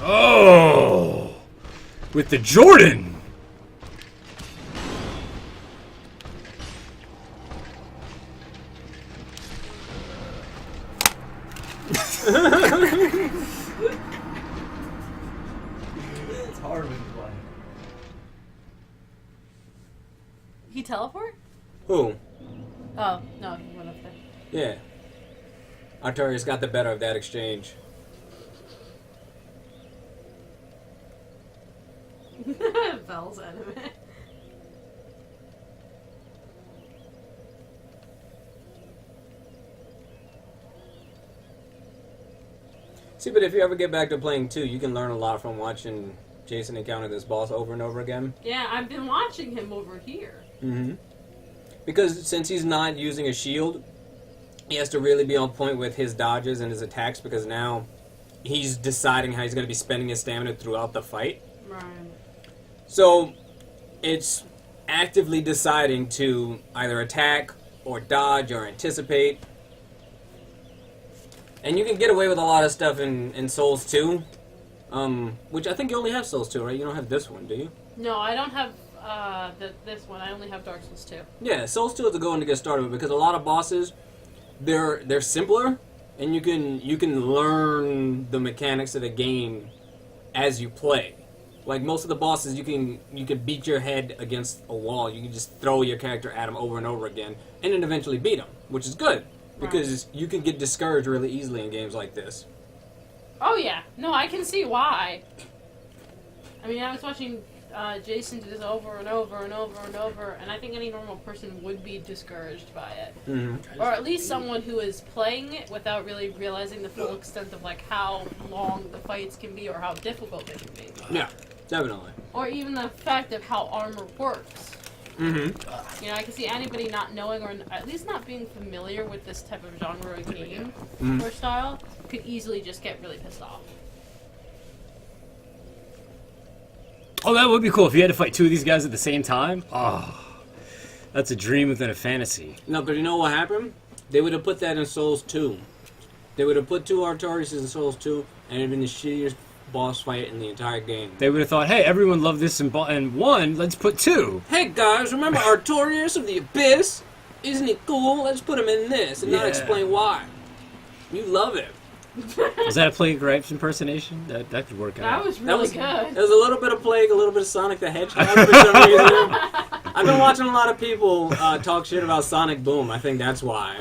Oh! With the Jordan! It's hard when you play. He teleport? Who? Oh, no, he went up there. Yeah. Artorias got the better of that exchange. Bell's anime. See, but if you ever get back to playing 2, you can learn a lot from watching Jason encounter this boss over and over again. Yeah, I've been watching him over here. Mm-hmm. Because since he's not using a shield, he has to really be on point with his dodges and his attacks, because now he's deciding how he's going to be spending his stamina throughout the fight. Right. So it's actively deciding to either attack or dodge or anticipate. And you can get away with a lot of stuff in Souls 2. Which I think you only have Souls 2, right? You don't have this one, do you? No, I don't have this one. I only have Dark Souls 2. Yeah, Souls 2 is a good one to get started with, because a lot of bosses, they're simpler, and you can learn the mechanics of the game as you play. Like most of the bosses, you can beat your head against a wall. You can just throw your character at them over and over again, and then eventually beat them, which is good, because you can get discouraged really easily in games like this. Oh yeah, no, I can see why. I mean, I was watching Jason do this over and over and over and over, and I think any normal person would be discouraged by it. Mm-hmm. Or at least someone who is playing it without really realizing the full extent of like how long the fights can be or how difficult they can be. Yeah, definitely. Or even the fact of how armor works. Mm-hmm. You know, I can see anybody not knowing or at least not being familiar with this type of genre of game or style could easily just get really pissed off. Oh, that would be cool if you had to fight 2 of these guys at the same time. Oh, that's a dream within a fantasy. No, but you know what happened? They would have put that in Souls 2. They would have put 2 Artorias in Souls 2, and it would have been the shittiest boss fight in the entire game. They would have thought, hey, everyone loved this in 1, let's put 2. Hey guys, remember Artorias of the Abyss? Isn't it cool? Let's put him in this and not explain why. You love it. Was that a Plague Gripes impersonation? That could work out. That was really good. There was a little bit of Plague, a little bit of Sonic the Hedgehog for some reason. I've been watching a lot of people talk shit about Sonic Boom. I think that's why.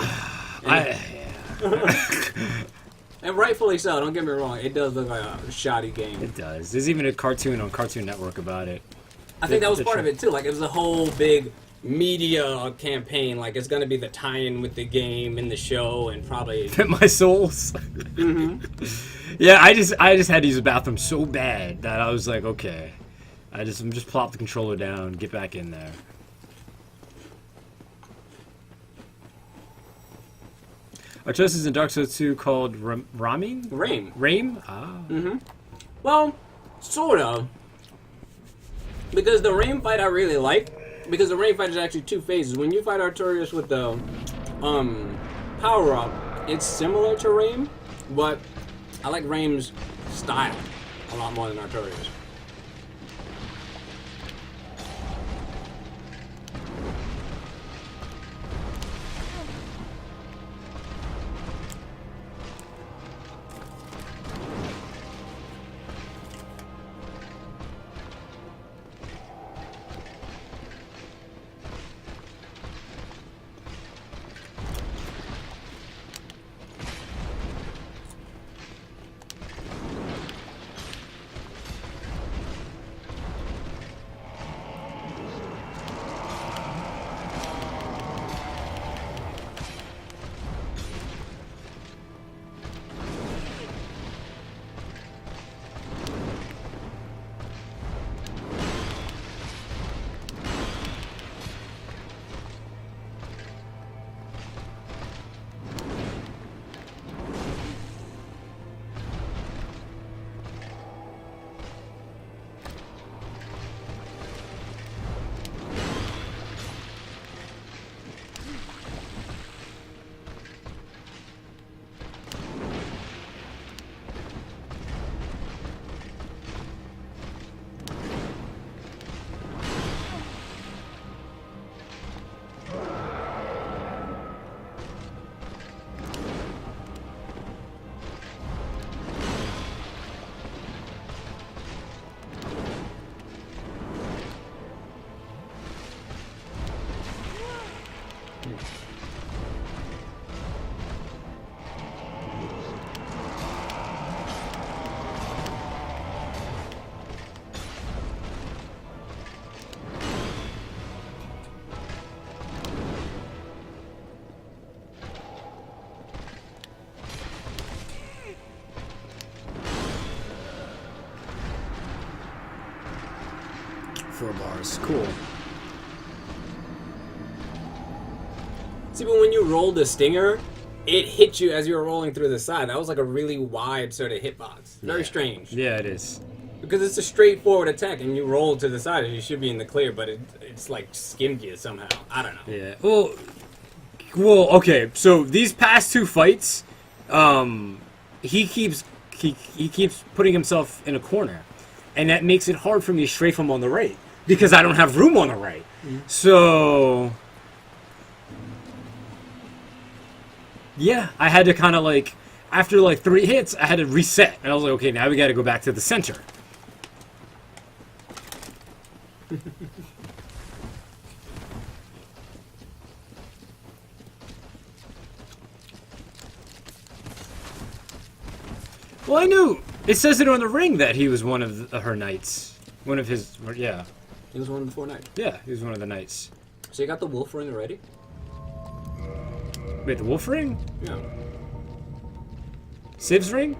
And rightfully so, don't get me wrong. It does look like a shoddy game. It does. There's even a cartoon on Cartoon Network about it. I think that was part of it, too. Like, it was a whole big media campaign. Like, it's going to be the tie-in with the game and the show and probably... My souls. Mm-hmm. Yeah, I just had to use the bathroom so bad that I was like, okay. I'm just plop the controller down, get back in there. Our choice is in Dark Souls 2 called Raim? Raim. Ah. Mm-hmm. Well, sort of. Because the Raim fight I really like. Because the Raim fight is actually 2 phases. When you fight Artorias with the power-up, it's similar to Raim, but I like Raim's style a lot more than Artorias. Four bars. Cool. See, but when you rolled the stinger, it hit you as you were rolling through the side. That was like a really wide sort of hitbox. Very Yeah. strange. Yeah, it is. Because it's a straightforward attack, and you roll to the side, and you should be in the clear, but it's like skimmed you somehow. I don't know. Yeah. Well. Okay. So these past two fights, he keeps putting himself in a corner, and that makes it hard for me to strafe him on the right because I don't have room on the right. So. Yeah, I had to kind of like, after like 3 hits, I had to reset. And I was like, okay, now we got to go back to the center. Well, I knew. It says it on the ring that he was one of her knights. One of his, yeah. He was one of the 4 knights. Yeah, he was one of the knights. So you got the wolf ring already? Wait, the wolf ring? Yeah. Civ's ring?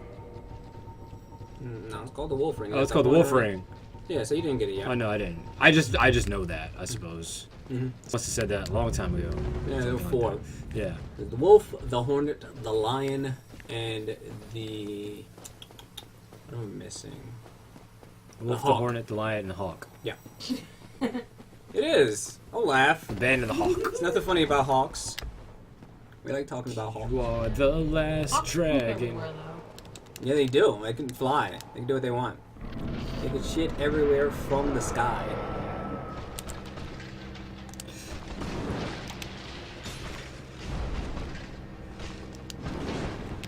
No, it's called the wolf ring. Oh, it's called the wolf ring. Yeah, so you didn't get it yet. Oh, no, I didn't. I just know that, I suppose. Mm-hmm. Must have said that a long time ago. Yeah, there were Something 4. like that. Yeah. The wolf, the hornet, the lion, and the... What am I missing? The wolf, the hawk. hornet, the lion, and the hawk. Yeah. It is. I'll laugh. The band of the hawk. There's nothing funny about hawks. We like talking about hawks. You are the last Hawks poop dragon. everywhere, though. Yeah, they do. They can fly. They can do what they want. They can shit everywhere from the sky.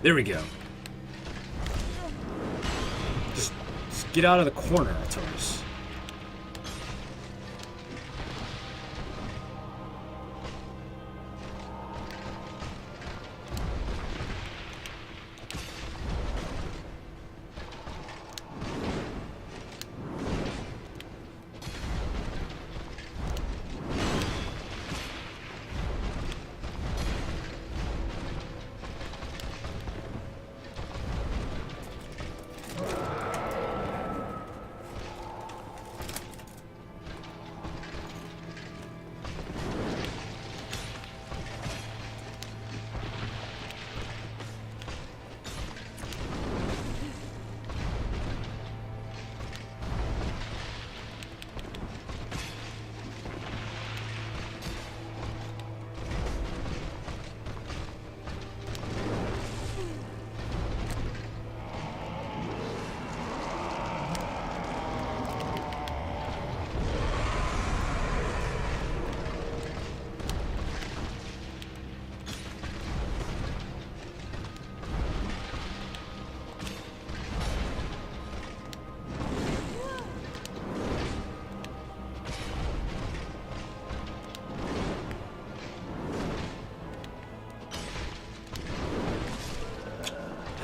There we go. Just get out of the corner, Artorias.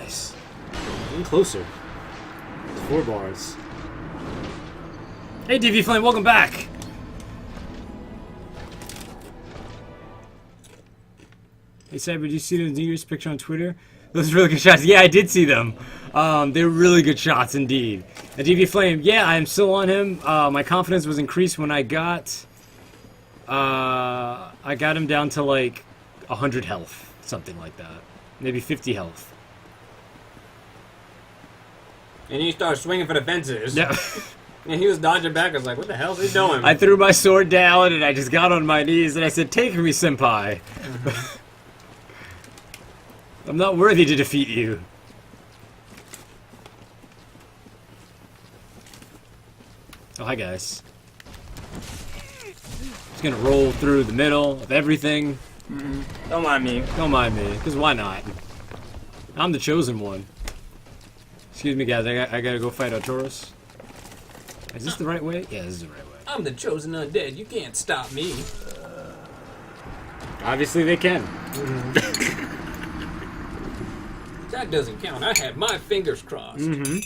Nice. Getting closer. It's 4 bars. Hey, DV Flame, welcome back. Hey, Cyber, did you see the New Year's picture on Twitter? Those are really good shots. Yeah, I did see them. They were really good shots indeed. And DV Flame, yeah, I'm still on him. My confidence was increased when I got him down to like 100 health, something like that. Maybe 50 health. And you start swinging for the fences. Yeah. And he was dodging back. I was like, what the hell is he doing? I threw my sword down and I just got on my knees and I said, "Take me, senpai. I'm not worthy to defeat you." Oh, hi guys. Just gonna roll through the middle of everything. Don't mind me. Don't mind me, because why not? I'm the chosen one. Excuse me, guys. I gotta go fight Artorias. Is this the right way? Yeah, this is the right way. I'm the chosen undead. You can't stop me. Obviously they can. That doesn't count. I had my fingers crossed. Mm-hmm.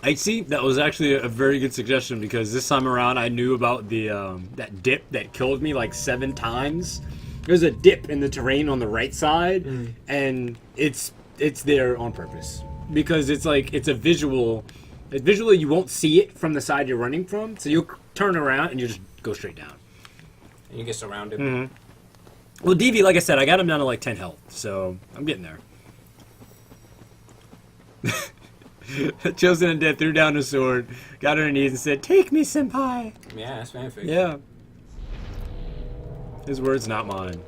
I see. That was actually a very good suggestion because this time around I knew about the that dip that killed me like 7 times. There's a dip in the terrain on the right side, and it's there on purpose because it's like it's a visual. Visually, you won't see it from the side you're running from, so you'll turn around and you just go straight down. And you get surrounded. Mm-hmm. Well, DV, like I said, I got him down to like 10 health, so I'm getting there. Chosen Undead threw down her sword, got on her knees, and said, "Take me, senpai." Yeah, that's fanfic. Yeah. His words, not mine.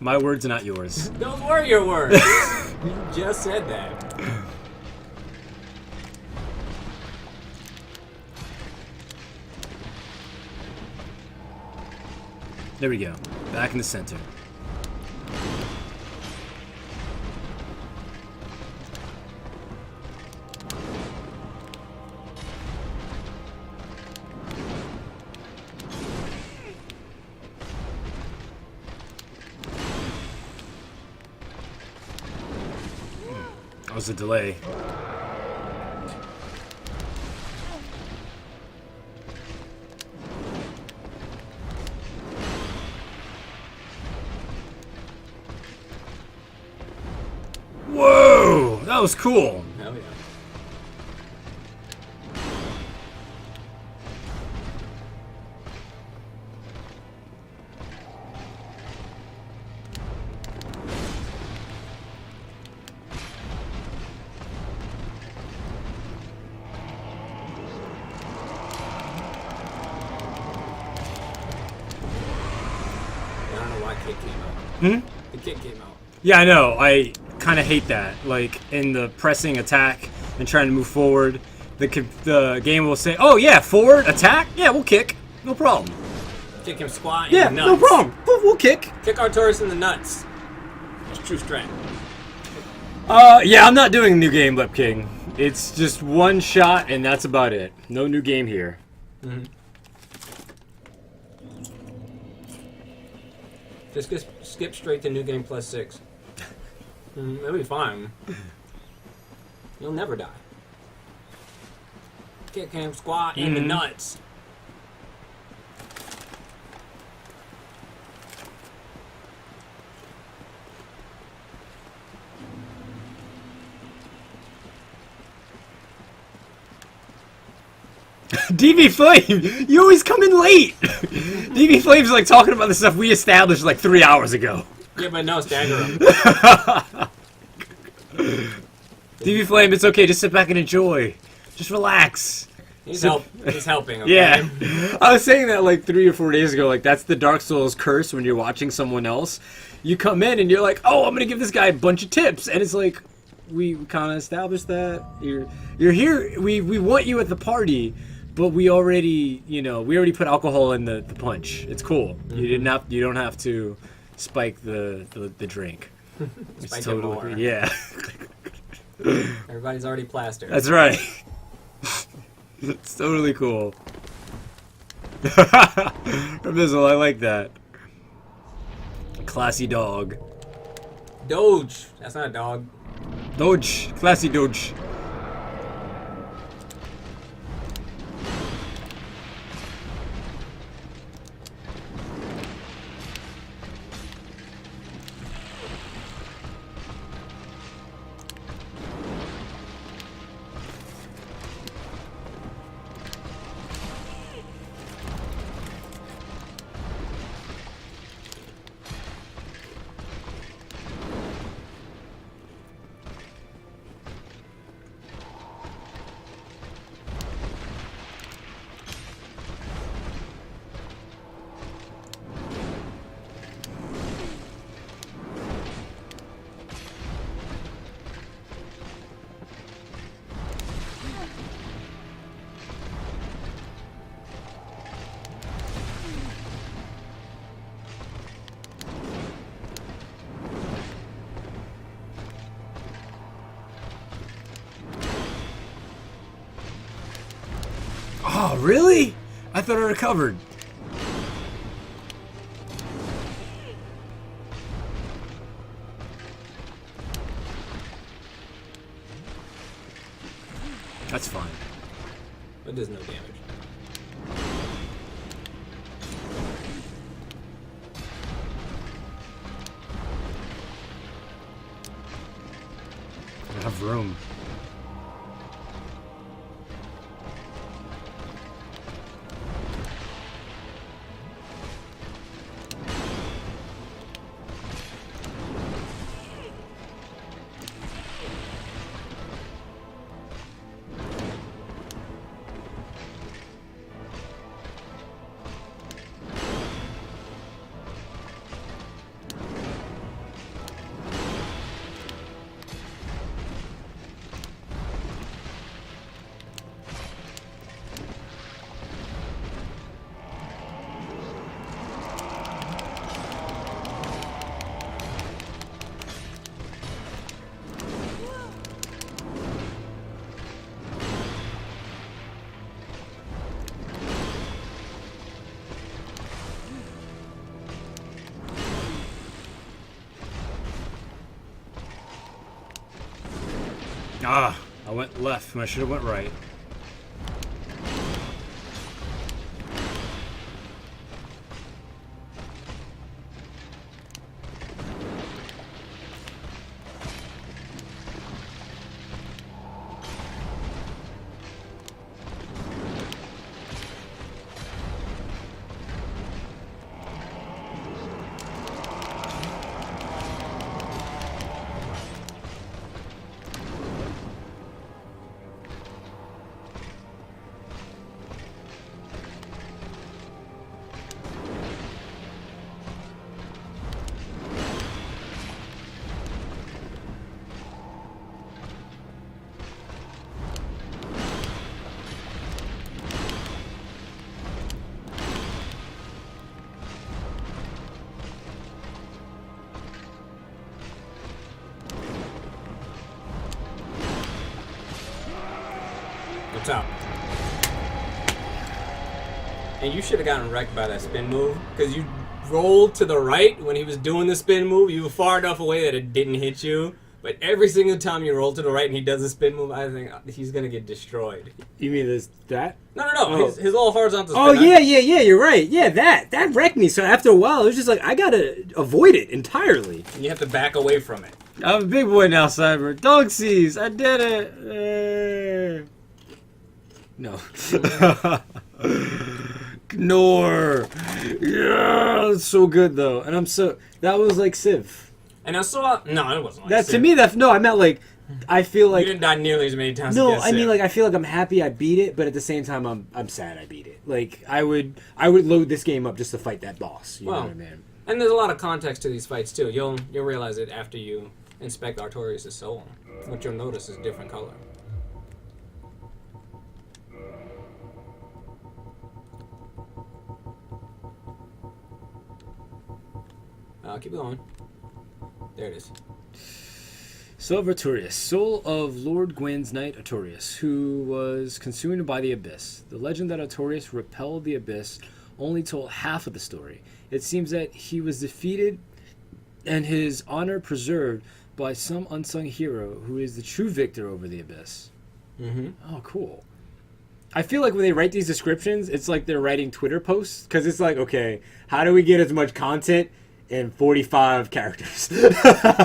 My words, not yours. Those were your words. You just said that. There we go. Back in the center. That was a delay. Whoa! That was cool. Hell yeah. I don't know why kick came out. The kick came out. Yeah, I know. I kind of hate that. Like, in the pressing attack and trying to move forward, the game will say, "Oh, yeah, forward, attack? Yeah, we'll kick. No problem." Kick him squat in Yeah, the nuts. no problem. We'll kick. Kick Artorias in the nuts. It's true strength. Yeah, I'm not doing New Game Lip King. It's just one shot, and that's about it. No new game here. Just skip straight to New Game plus 6. It'll be fine. You'll never die. Kick him squat in the nuts. DV Flame, you always come in late. DV Flame's like talking about the stuff we established like 3 hours ago. Yeah, but no, stagger him. DV Flame, it's okay. Just sit back and enjoy. Just relax. He's helping. Okay? Yeah, I was saying that like 3 or 4 days ago. Like that's the Dark Souls curse when you're watching someone else. You come in and you're like, "Oh, I'm gonna give this guy a bunch of tips," and it's like, we kind of established that you're here. We want you at the party. But we already put alcohol in the punch. It's cool. You don't have to spike the drink. Spike it more. Yeah. Everybody's already plastered. That's right. It's totally cool. Remizzle, I like that. Classy dog. Doge. That's not a dog. Doge. Classy Doge. Oh, really? I thought I recovered. That's fine. But does no damage. I have room. Ah, I went left when I should have went right. What's up? And you should have gotten wrecked by that spin move, because you rolled to the right when he was doing the spin move. You were far enough away that it didn't hit you. But every single time you roll to the right and he does a spin move, I think he's gonna get destroyed. You mean this that? No. Oh. His little horizontal spin. Oh yeah. You're right. Yeah, that wrecked me. So after a while, it was just like I gotta avoid it entirely. You have to back away from it. I'm a big boy now, Cyber. Dog sees. I did it. No. Gnor. Yeah, it's so good though, and that was like Civ. And I saw no, it wasn't. Like That Civ. to me, no, I meant like I feel like you didn't die nearly as many times. no, against I mean Civ. like I feel like I'm happy I beat it, but at the same time I'm sad I beat it. Like I would load this game up just to fight that boss. You know what I mean? And there's a lot of context to these fights too. You'll realize it after you inspect Artorias' soul. What you'll notice is different color. Keep going. There it is. Soul of Artorias, soul of Lord Gwyn's knight Artorias, who was consumed by the abyss. The legend that Artorias repelled the abyss only told half of the story. It seems that he was defeated and his honor preserved by some unsung hero who is the true victor over the abyss. Mm-hmm. Oh, cool. I feel like when they write these descriptions, it's like they're writing Twitter posts, because it's like, okay, how do we get as much content in 45 characters?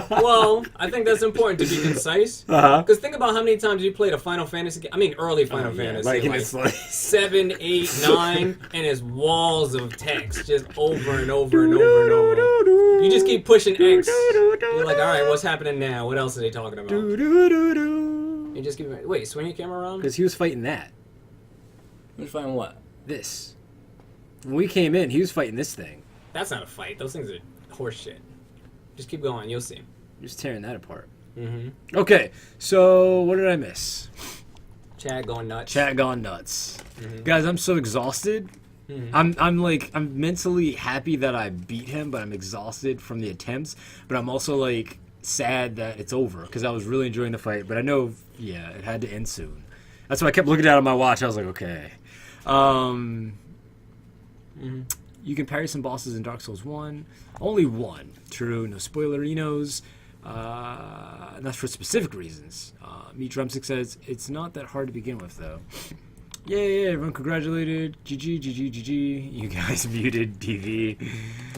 Well, I think that's important to be concise. Uh-huh. Because think about how many times you played a Final Fantasy game. I mean, early Final Fantasy. Like, Like it's like 7, 8, 9, and it's walls of text just over and over and over and over. You just keep pushing X. You're like, alright, what's happening now? What else are they talking about? You just keep... Wait, swing your camera around? Because he was fighting that. Who's fighting what? This. When we came in, he was fighting this thing. That's not a fight. Those things are horse shit. Just keep going. You'll see. Just tearing that apart. Mm-hmm. Okay, so what did I miss? Chat going nuts. Chat gone nuts. Mm-hmm. Guys, I'm so exhausted. Mm-hmm. I'm mentally happy that I beat him, but I'm exhausted from the attempts. But I'm also like sad that it's over because I was really enjoying the fight. But I know, yeah, it had to end soon. That's why I kept looking down at my watch. I was like, okay. You can parry some bosses in Dark Souls 1. Only one. True, no spoilerinos. That's for specific reasons. Meat Drumstick says, it's not that hard to begin with, though. Yay, everyone congratulated. GG, GG, GG. You guys muted DV.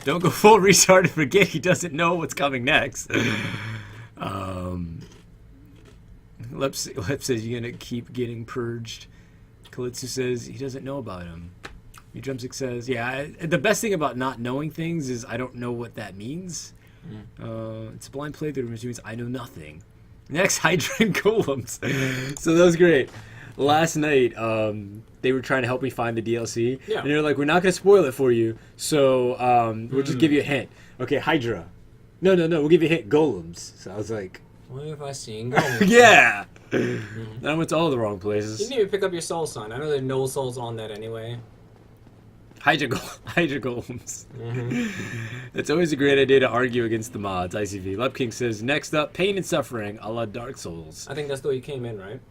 Don't go full retard and forget he doesn't know what's coming next. Lep says you're going to keep getting purged. Kalitsu says he doesn't know about him. Meat Drumstick says, yeah, the best thing about not knowing things is I don't know what that means. It's a blind playthrough, which means I know nothing. Next, Hydra and Golems. So that was great. Last night, they were trying to help me find the DLC. Yeah. And they're like, we're not going to spoil it for you, so we'll just give you a hint. Okay, Hydra. No, we'll give you a hint. Golems. So I was like... What have I seen? Golems. Yeah! Then I went to all the wrong places. You didn't even pick up your soul sign. I know there's no souls on that anyway. Hydra Golems. It's always a great idea to argue against the mods, ICV. Lep King says, next up, Pain and Suffering, a la Dark Souls. I think that's the way you came in, right?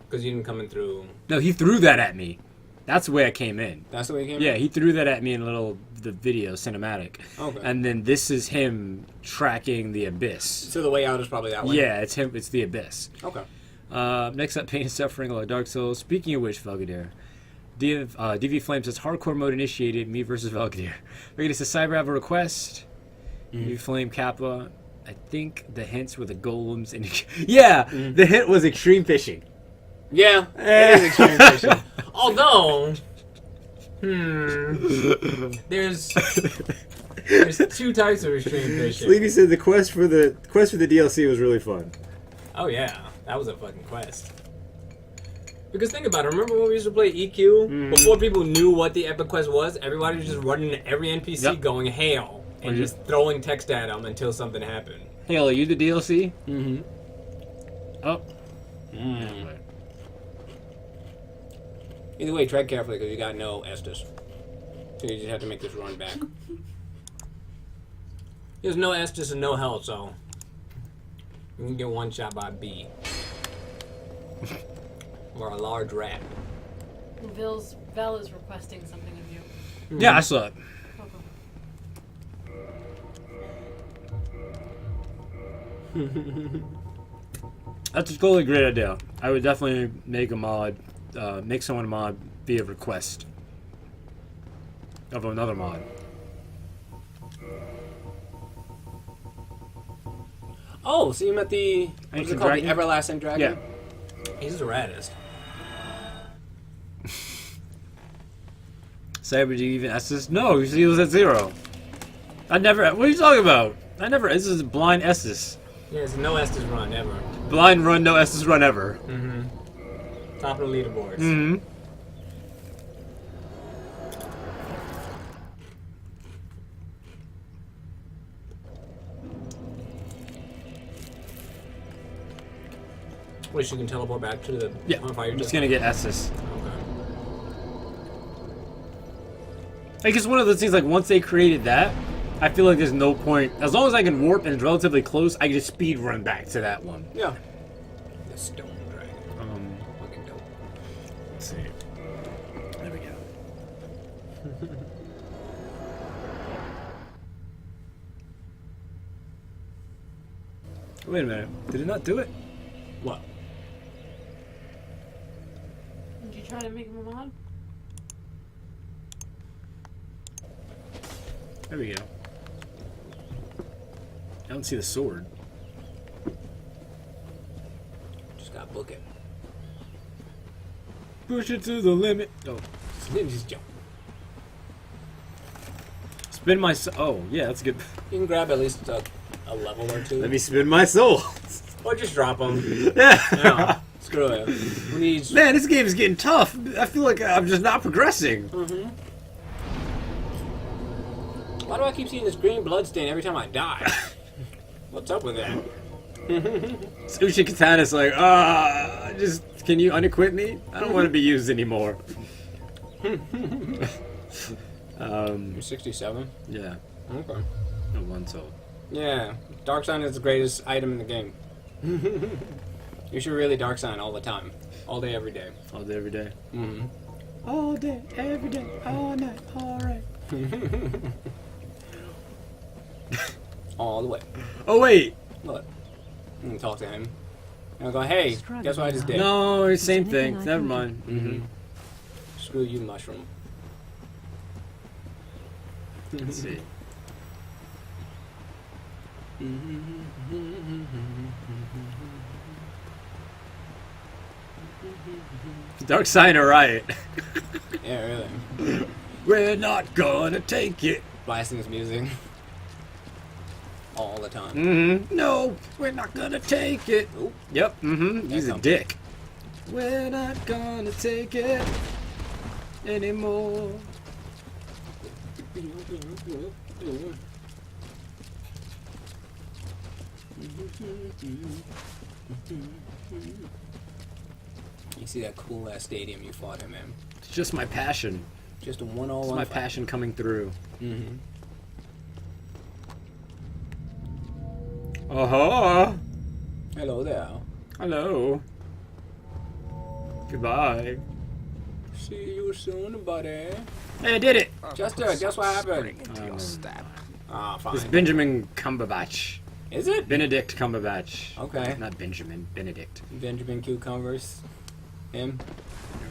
Because you didn't come in through... No, he threw that at me. That's the way I came in. That's the way you came in? Yeah, he threw that at me in the video cinematic. Okay. And then this is him tracking the Abyss. So the way out is probably that way? Yeah, it's him. It's the Abyss. Okay. Next up, Pain and Suffering, a la Dark Souls. Speaking of which, Velgadir. DV Flame says, hardcore mode initiated, me versus Velgadir. Velgadir says, Cyber have a request. DV Flame Kappa. I think the hints were the golems. And yeah, the hint was extreme fishing. Yeah, it is extreme fishing. Although, there's two types of extreme fishing. Sleepy said the quest for the DLC was really fun. Oh yeah, that was a fucking quest. Because think about it, remember when we used to play EQ? Before people knew what the epic quest was, everybody was just running to every NPC going hail and just throwing text at them until something happened. Hail, are you the DLC? Mm-hmm. Oh. Either way, tread carefully because you got no Estus. So you just have to make this run back. There's no Estus and no health, so you can get one shot by a bee. Or a large rat. Vel is requesting something of you. Yeah, I saw it. That's a totally great idea. I would definitely make a mod, make someone a mod via request of another mod. Oh, so you met the what's it called? Dragon? The Everlasting Dragon? Yeah. He's the raddest. Cyber, do you even S's? No, he was at 0. I never. What are you talking about? I never. This is blind S's. Yeah, it's no Estus run ever. Blind run, no S's run ever. Top of the leaderboards. Wish you can teleport back to the bonfire. I'm just gonna get S's. Okay. Like, it's one of those things, like, once they created that, I feel like there's no point. As long as I can warp and it's relatively close, I can just speed run back to that one. Yeah. The stone dragon. Fucking dope. Let's see. There we go. Wait a minute. Did it not do it? What? Did you try to make him a mod? There we go. I don't see the sword. Just gotta book it. Push it to the limit. Oh. Just jump. Spin my soul. Oh, yeah, that's good. You can grab at least a level or two. Let me spin my soul. Or just drop them. Yeah. No, screw it. We need... Man, this game is getting tough. I feel like I'm just not progressing. Why do I keep seeing this green blood stain every time I die? What's up with that? Sushi Katana's like, just, can you unequip me? I don't want to be used anymore. You're 67? Yeah. Okay. No one soul. Yeah, Dark Sign is the greatest item in the game. You should really Dark Sign all the time. All day, every day. All day, every day. All day, every day, all night, all right. All the way. Oh wait. What? I'm gonna talk to him. And I'll go, hey, guess what I just did? No, it's same Is there anything thing. I Never can do? mind. Mm-hmm. Screw you, mushroom. Let's see. Dark side or right? Yeah, really. We're not gonna take it. Blasting his music. All the time. Mm-hmm. No, we're not gonna take it. Oop. Yep. Mm-hmm. He's a comes. dick. We're not gonna take it anymore. You see that cool ass stadium you fought him in? It's just my passion. Just a It's one-on-one my fight. passion coming through. Mm-hmm. Uh-huh. Hello there. Hello. Goodbye. See you soon, buddy. Hey, I did it. Chester, guess what happened? Stab. Ah, fine. It's Benjamin Cumberbatch. Is it? Benedict Cumberbatch. Okay. Not Benjamin. Benedict. Benjamin Cucumbers. Him?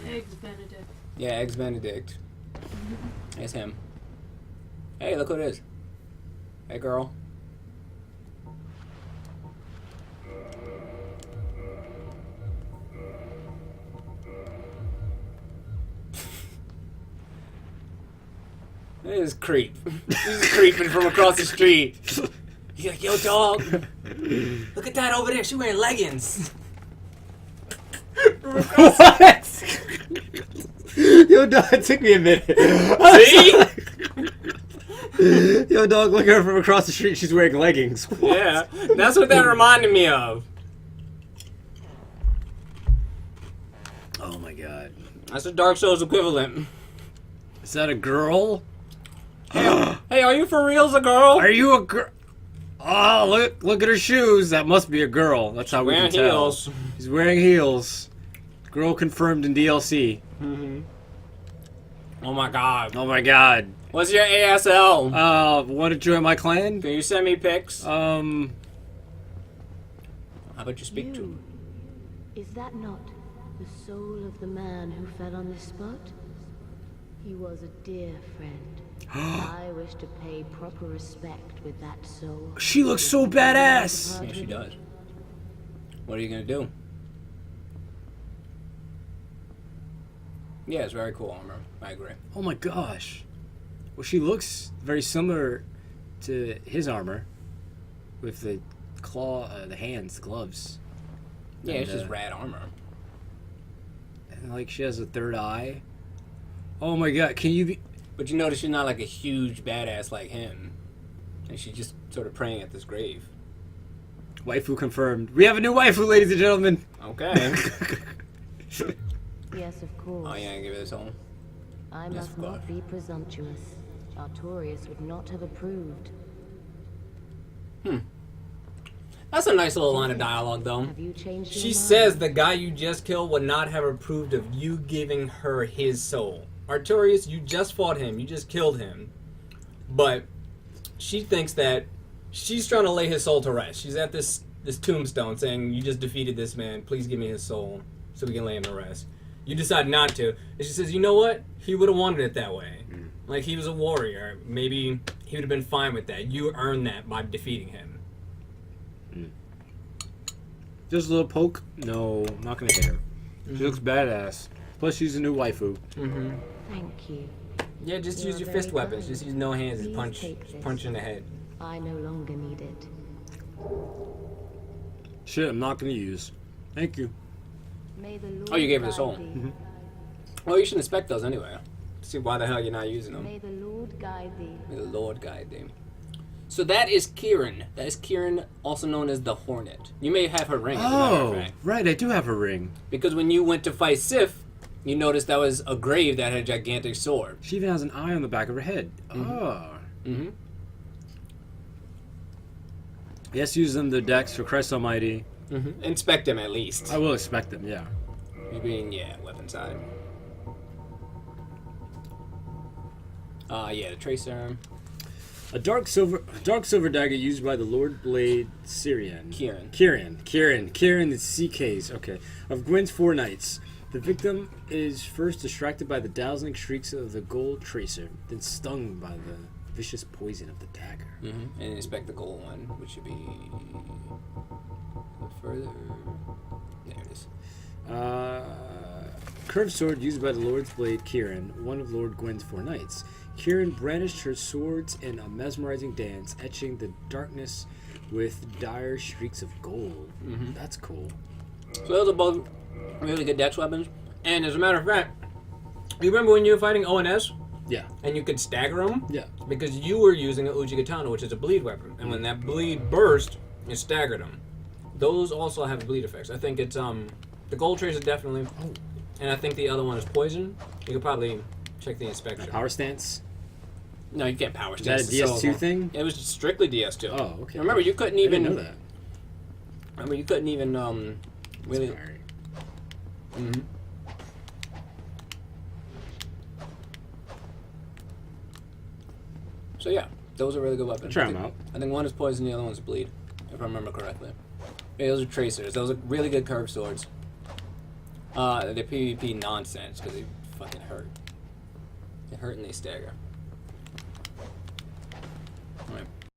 Eggs Benedict. Yeah, Eggs Benedict. It's him. Hey, look who it is. Hey, girl. This is creep. He's creeping from across the street. He's like, yo, dog. Look at that over there. She wearing leggings. What? Yo, dog, it took me a minute. See? Yo, dog, look at her from across the street. She's wearing leggings. What? Yeah, that's what that reminded me of. Oh my god. That's the Dark Souls equivalent. Is that a girl? Hey, are you for reals a girl? Are you a girl? Oh, look at her shoes. That must be a girl. That's how we can Wearing tell. heels. She's wearing heels. Girl confirmed in DLC. Oh my god. Oh my god. What's your ASL? Want to join my clan? Can you send me pics? How How about you speak to him? Is that not the soul of the man who fell on this spot? He was a dear friend. I wish to pay proper respect with that soul. She looks so badass. Yeah, she does. What are you gonna do? Yeah, it's very cool armor. I agree. Oh my gosh. Well, she looks very similar to his armor, with the claw, the hands, the gloves, Yeah, And, it's just rad armor. and like she has a third eye. Oh my god, can you be? But you notice she's not like a huge badass like him. And she's just sort of praying at this grave. Waifu confirmed. We have a new waifu, ladies and gentlemen. Okay. Yes, of course. Oh yeah, give it this home. I Yes, must of not course. be presumptuous. Artorias would not have approved. That's a nice little line of dialogue, though. Have you changed your She mind? says the guy you just killed would not have approved of you giving her his soul. Artorias, you just fought him. You just killed him. But she thinks that she's trying to lay his soul to rest. She's at this tombstone saying, you just defeated this man. Please give me his soul so we can lay him to rest. You decide not to. And she says, you know what? He would have wanted it that way. Like, he was a warrior. Maybe he would have been fine with that. You earned that by defeating him. Just a little poke. No, I'm not gonna hit her. She looks badass. Plus, she's a new waifu. Mm-hmm. Thank you. Yeah, just You use are your fist very weapons. kind. Just use no hands. Just Please punch, take just this. punch in the head. I no longer need it. Shit, I'm not gonna use. Thank you. May the Lord Oh, you gave her the guide soul. thee. Well, you should inspect those anyway. See why the hell you're not using them. May the Lord guide thee. May the Lord guide them. So that is Kieran. That is Kieran, also known as the Hornet. You may have her ring, as a matter of Oh, fact. right, I do have a ring. Because when you went to fight Sif, you noticed that was a grave that had a gigantic sword. She even has an eye on the back of her head. Oh. Mm-hmm. Yes, use them the decks for Christ Almighty. Mm-hmm. Inspect them at least. I will expect them, yeah. You mean, yeah, weapon side. Yeah, the Tracer. A dark silver dagger used by the Lord Blade Syrian. Kieran. Kieran, the CKs. Okay. Of Gwyn's 4 knights. The victim is first distracted by the dazzling shrieks of the gold tracer, then stung by the vicious poison of the dagger. Mm-hmm. And inspect the gold one, which should be further. There it is. Curved sword used by the Lord's Blade Kieran, one of Lord Gwyn's 4 knights. Kieran brandished her swords in a mesmerizing dance, etching the darkness with dire shrieks of gold. Mm-hmm. That's cool. So those are both really good dex weapons. And as a matter of fact, you remember when you were fighting ONS? Yeah. And you could stagger them? Yeah. Because you were using an Uji Katana, which is a bleed weapon. And when that bleed burst, it staggered them. Those also have bleed effects. I think it's, the gold tracer definitely. Oh. And I think the other one is poison. You could probably check the inspection. Power stance? No, you can't power Is that a stance. DS2 thing? It was strictly DS2. Oh, okay. Remember, you couldn't I even. didn't know that. Remember, you couldn't even really. Sorry. Mm-hmm. So yeah, those are really good weapons. Try 'em out. I think one is poison, the other one's bleed, if I remember correctly. Yeah, those are tracers. Those are really good curved swords. They're PvP nonsense because they fucking hurt. They hurt and they stagger.